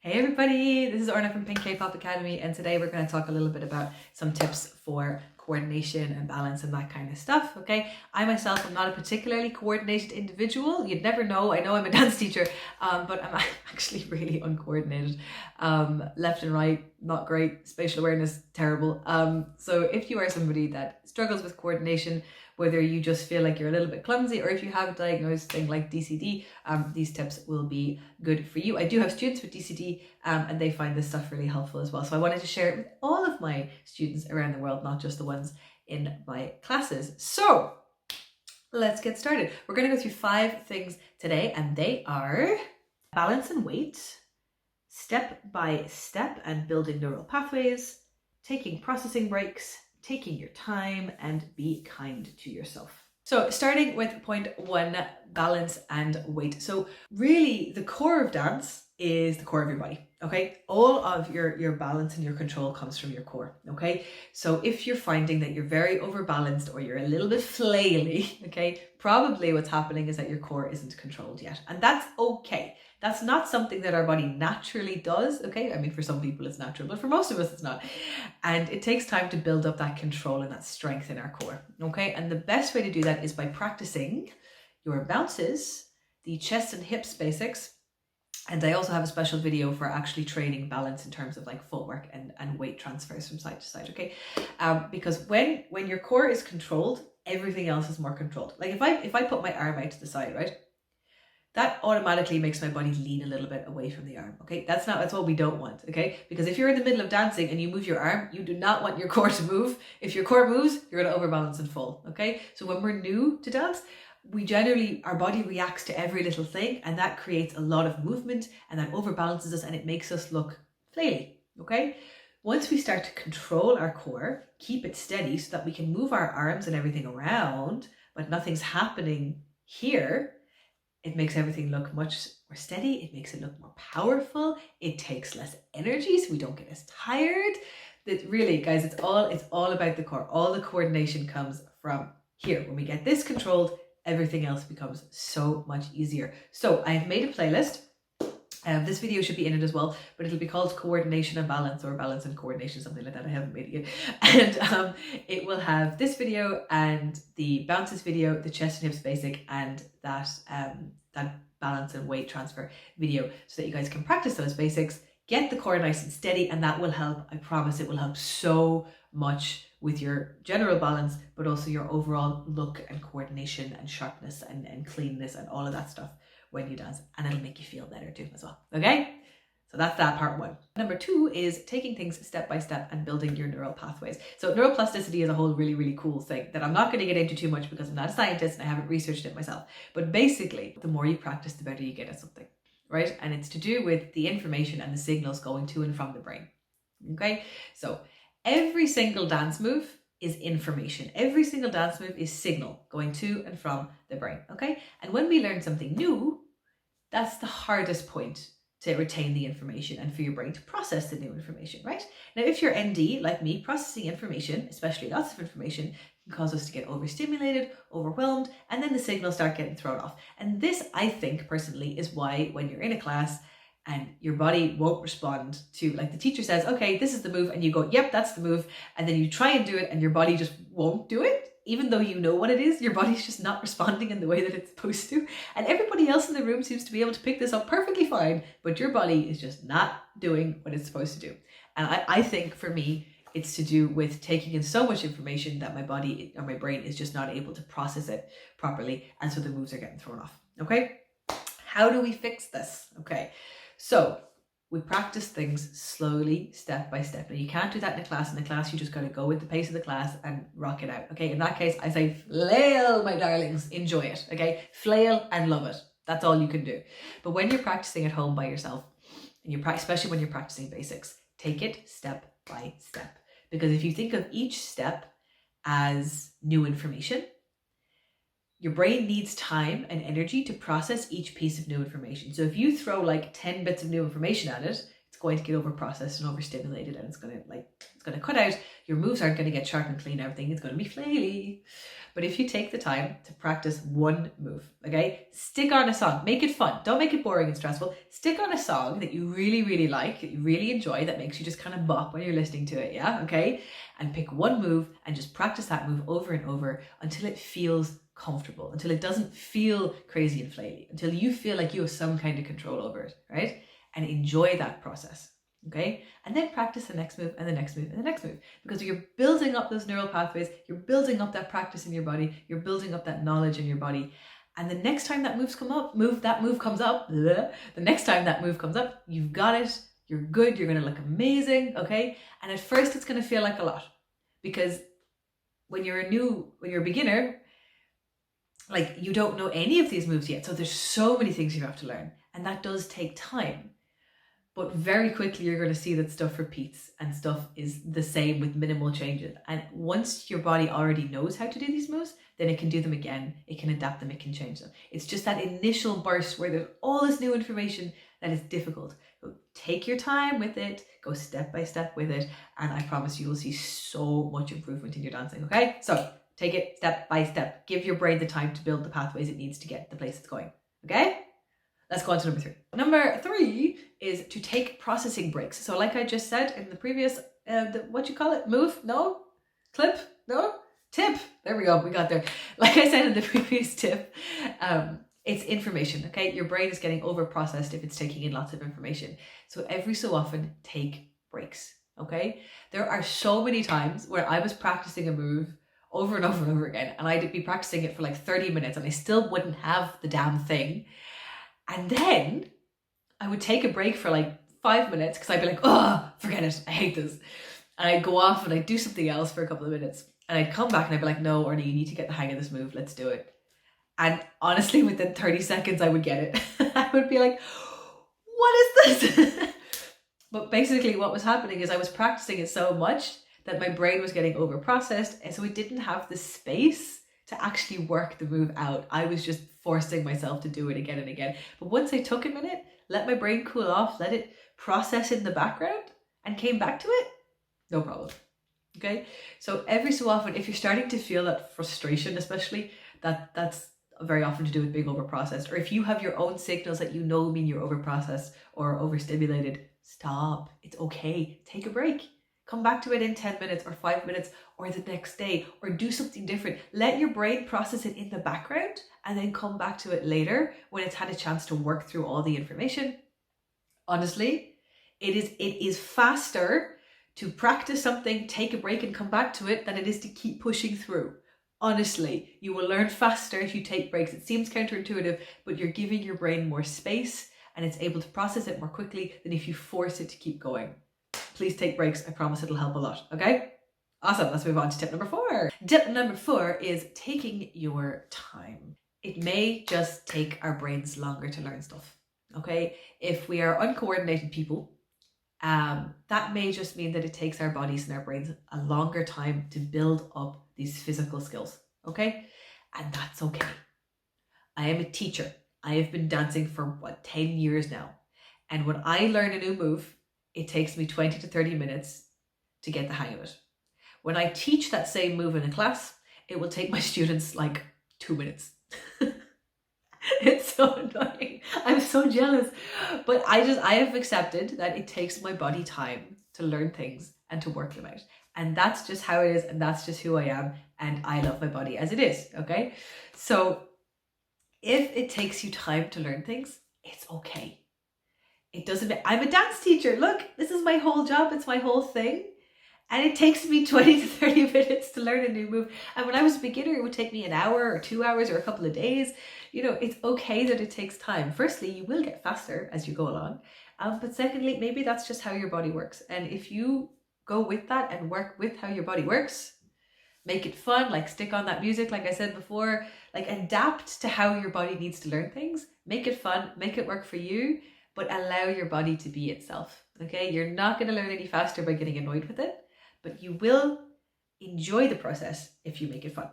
Hey everybody, this is Orna from Pink K-Pop Academy, and today we're going to talk a little bit about some tips for coordination and balance and that kind of stuff, okay? I myself am not a particularly coordinated individual. You'd never know. I know I'm a dance teacher, but I'm actually really uncoordinated. Left and right, not great. Spatial awareness, terrible. So if you are somebody that struggles with coordination, whether you just feel like you're a little bit clumsy or if you have a diagnosed thing like DCD, these tips will be good for you. I do have students with DCD and they find this stuff really helpful as well. So I wanted to share it with all of my students around the world, not just the ones in my classes. So let's get started. We're going to go through 5 things today, and they are balance and weight, step by step and building neural pathways, taking processing breaks, taking your time, and be kind to yourself. So starting with point 1, balance and weight. So really the core of dance is the core of your body, okay? All of your balance and your control comes from your core, okay? So if you're finding that you're very overbalanced or you're a little bit flaily, okay, probably what's happening is that your core isn't controlled yet. And that's okay. That's not something that our body naturally does, okay? I mean, for some people it's natural, but for most of us it's not. And it takes time to build up that control and that strength in our core, okay? And the best way to do that is by practicing your bounces, the chest and hips basics. And I also have a special video for actually training balance in terms of like footwork and weight transfers from side to side, okay? Because when your core is controlled, everything else is more controlled. Like if I put my arm out to the side, right? That automatically makes my body lean a little bit away from the arm, okay? That's what we don't want, okay? Because if you're in the middle of dancing and you move your arm, you do not want your core to move. If your core moves, you're gonna overbalance and fall, okay? So when we're new to dance, our body reacts to every little thing, and that creates a lot of movement, and that overbalances us, and it makes us look flaily, okay? Once we start to control our core, keep it steady so that we can move our arms and everything around, but nothing's happening here, it makes everything look much more steady. It makes it look more powerful. It takes less energy, so we don't get as tired. That really, guys, it's all about the core. All the coordination comes from here. When we get this controlled, everything else becomes so much easier. So I've made a playlist. This video should be in it as well, but it'll be called Coordination and Balance, or Balance and Coordination, something like that. I haven't made it yet. And it will have this video and the bounces video, the chest and hips basic, and that balance and weight transfer video, so that you guys can practice those basics, get the core nice and steady, and that will help. I promise it will help so much with your general balance, but also your overall look and coordination and sharpness and cleanness and all of that stuff when you dance, and it'll make you feel better too as well, okay? So that's that part 1. Number 2 is taking things step by step and building your neural pathways. So neuroplasticity is a whole really, really cool thing that I'm not going to get into too much because I'm not a scientist and I haven't researched it myself. But basically, the more you practice, the better you get at something, right? And it's to do with the information and the signals going to and from the brain, okay? So every single dance move is information. Every single dance move is signal going to and from the brain, okay? And when we learn something new, that's the hardest point to retain the information and for your brain to process the new information, right? Now, if you're ND, like me, processing information, especially lots of information, can cause us to get overstimulated, overwhelmed, and then the signals start getting thrown off. And this, I think, personally, is why when you're in a class and your body won't respond to, like the teacher says, okay, this is the move, and you go, yep, that's the move, and then you try and do it and your body just won't do it. Even though you know what it is, your body's just not responding in the way that it's supposed to. And everybody else in the room seems to be able to pick this up perfectly fine, but your body is just not doing what it's supposed to do. And I think for me, it's to do with taking in so much information that my body or my brain is just not able to process it properly. And so the moves are getting thrown off, okay? How do we fix this? Okay, so we practice things slowly, step by step. Now, you can't do that in a class. In a class, you just got to go with the pace of the class and rock it out, okay? In that case, I say flail, my darlings. Enjoy it, okay? Flail and love it. That's all you can do. But when you're practicing at home by yourself, and especially when you're practicing basics, take it step by step. Because if you think of each step as new information, your brain needs time and energy to process each piece of new information. So if you throw like 10 bits of new information at it, it's going to get over processed and overstimulated, and it's going to cut out. Your moves aren't going to get sharp and clean, everything. It's going to be flaily. But if you take the time to practice one move, okay, stick on a song, make it fun. Don't make it boring and stressful. Stick on a song that you really, really like, that you really enjoy, that makes you just kind of bop when you're listening to it, yeah, okay? And pick one move and just practice that move over and over until it feels comfortable, until it doesn't feel crazy and flaily, until you feel like you have some kind of control over it, right? And enjoy that process. Okay, and then practice the next move and the next move and the next move, because you're building up those neural pathways, you're building up that practice in your body, you're building up that knowledge in your body. And the next time that move comes up, the next time that move comes up, you've got it, you're good, you're going to look amazing, okay? And at first it's going to feel like a lot, because when you're a beginner, like, you don't know any of these moves yet. So there's so many things you have to learn, and that does take time. But very quickly, you're going to see that stuff repeats and stuff is the same with minimal changes. And once your body already knows how to do these moves, then it can do them again. It can adapt them. It can change them. It's just that initial burst where there's all this new information that is difficult. So take your time with it. Go step by step with it. And I promise you will see so much improvement in your dancing. Okay? So take it step by step. Give your brain the time to build the pathways it needs to get the place it's going. Okay? Let's go on to number 3. Number 3 is to take processing breaks. So like I just said in the previous, what you call it? Move? No? Clip? No? Tip? There we go. We got there. Like I said in the previous tip, it's information, okay? Your brain is getting over processed if it's taking in lots of information. So every so often, take breaks, okay? There are so many times where I was practicing a move over and over and over again, and I'd be practicing it for like 30 minutes and I still wouldn't have the damn thing. And then I would take a break for like 5 minutes because I'd be like, oh, forget it, I hate this. And I'd go off and I'd do something else for a couple of minutes. And I'd come back and I'd be like, no, Orly, you need to get the hang of this move. Let's do it. And honestly, within 30 seconds, I would get it. I would be like, what is this? But basically what was happening is I was practicing it so much that my brain was getting over processed. And so it didn't have the space to actually work the move out. I was just forcing myself to do it again and again. But once I took a minute, let my brain cool off, let it process in the background, and came back to it, no problem. Okay? So every so often, if you're starting to feel that frustration, especially, that's very often to do with being overprocessed, or if you have your own signals that you know mean you're overprocessed or overstimulated, stop. It's okay. Take a break. Come back to it in 10 minutes or 5 minutes or the next day, or do something different. Let your brain process it in the background and then come back to it later when it's had a chance to work through all the information. Honestly, it is faster to practice something, take a break and come back to it than it is to keep pushing through. Honestly, you will learn faster if you take breaks. It seems counterintuitive, but you're giving your brain more space and it's able to process it more quickly than if you force it to keep going. Please take breaks. I promise it'll help a lot. Okay? Awesome. Let's move on to tip number 4. Tip number 4 is taking your time. It may just take our brains longer to learn stuff. Okay? If we are uncoordinated people, that may just mean that it takes our bodies and our brains a longer time to build up these physical skills. Okay? And that's okay. I am a teacher. I have been dancing for 10 years now. And when I learn a new move, it takes me 20 to 30 minutes to get the hang of it. When I teach that same move in a class, it will take my students like 2 minutes. It's so annoying. I'm so jealous. But I have accepted that it takes my body time to learn things and to work them out. And that's just how it is, and that's just who I am, and I love my body as it is, okay? So if it takes you time to learn things, it's okay. It doesn't, I'm a dance teacher. Look, this is my whole job. It's my whole thing. And it takes me 20 to 30 minutes to learn a new move. And when I was a beginner, it would take me an hour or 2 hours or a couple of days. You know, it's okay that it takes time. Firstly, you will get faster as you go along. But secondly, maybe that's just how your body works. And if you go with that and work with how your body works, make it fun, like stick on that music, like I said before, like adapt to how your body needs to learn things, make it fun, make it work for you, but allow your body to be itself, okay? You're not going to learn any faster by getting annoyed with it, but you will enjoy the process if you make it fun,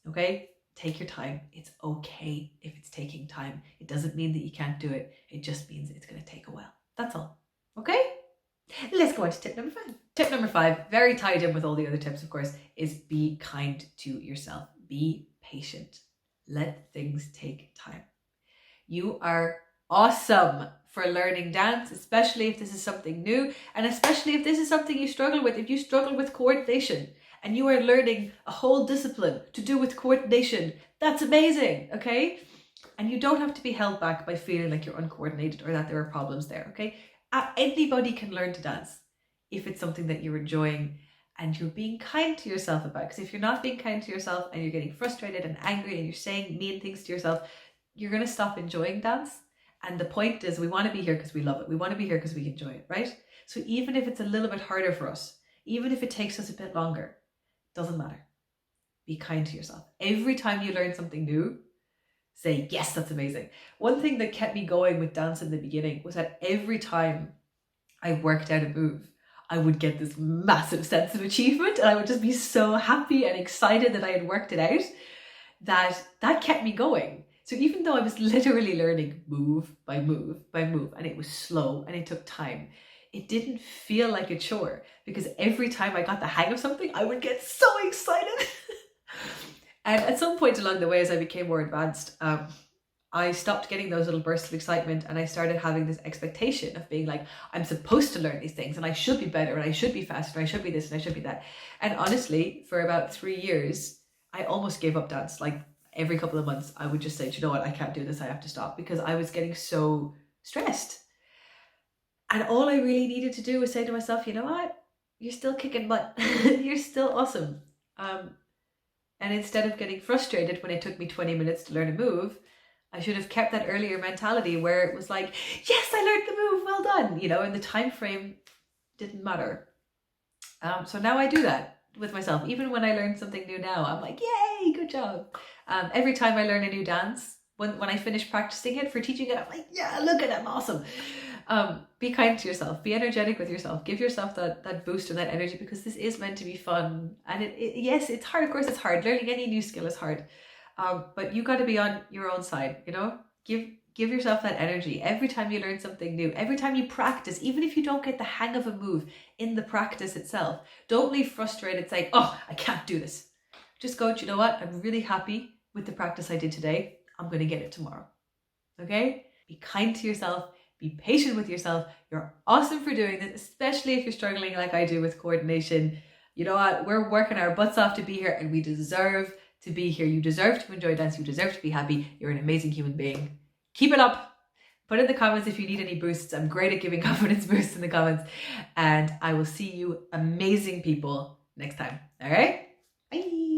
okay? Take your time. It's okay if it's taking time. It doesn't mean that you can't do it. It just means it's going to take a while. That's all, okay? let's go on to tip number 5. Tip number 5, very tied in with all the other tips, of course, is be kind to yourself. Be patient. Let things take time. You are awesome for learning dance, especially if this is something new, and especially if this is something you struggle with. If you struggle with coordination and you are learning a whole discipline to do with coordination, that's amazing, okay? And you don't have to be held back by feeling like you're uncoordinated or that there are problems there, okay? Anybody can learn to dance if it's something that you're enjoying and you're being kind to yourself about. Because if you're not being kind to yourself and you're getting frustrated and angry and you're saying mean things to yourself, you're going to stop enjoying dance. And the point is, we want to be here because we love it. We want to be here because we enjoy it, right? So even if it's a little bit harder for us, even if it takes us a bit longer, doesn't matter. Be kind to yourself. Every time you learn something new, say, yes, that's amazing. One thing that kept me going with dance in the beginning was that every time I worked out a move, I would get this massive sense of achievement and I would just be so happy and excited that I had worked it out, that kept me going. So even though I was literally learning move by move by move, and it was slow and it took time, it didn't feel like a chore because every time I got the hang of something, I would get so excited. And at some point along the way, as I became more advanced, I stopped getting those little bursts of excitement and I started having this expectation of being like, I'm supposed to learn these things and I should be better and I should be faster and I should be this and I should be that. And honestly, for about 3 years, I almost gave up dance. Like every couple of months, I would just say, do you know what? I can't do this. I have to stop because I was getting so stressed. And all I really needed to do was say to myself, you know what? You're still kicking butt. You're still awesome. And instead of getting frustrated when it took me 20 minutes to learn a move, I should have kept that earlier mentality where it was like, yes, I learned the move, well done, you know, and the time frame didn't matter. So now I do that with myself. Even when I learn something new now, I'm like, yay, good job. Every time I learn a new dance, when I finish practicing it for teaching it, I'm like, yeah, look at it, I'm awesome. Be kind to yourself, be energetic with yourself, give yourself that boost and that energy because this is meant to be fun. And yes, it's hard. Of course, it's hard. Learning any new skill is hard. But you got to be on your own side, you know, give yourself that energy. Every time you learn something new, every time you practice, even if you don't get the hang of a move in the practice itself, don't leave frustrated saying, oh, I can't do this. Just go, do you know what? I'm really happy with the practice I did today. I'm going to get it tomorrow. Okay? Be kind to yourself. Be patient with yourself. You're awesome for doing this, especially if you're struggling like I do with coordination. You know what? We're working our butts off to be here and we deserve to be here. You deserve to enjoy dance. You deserve to be happy. You're an amazing human being. Keep it up. Put in the comments if you need any boosts. I'm great at giving confidence boosts in the comments. And I will see you amazing people next time. All right? Bye.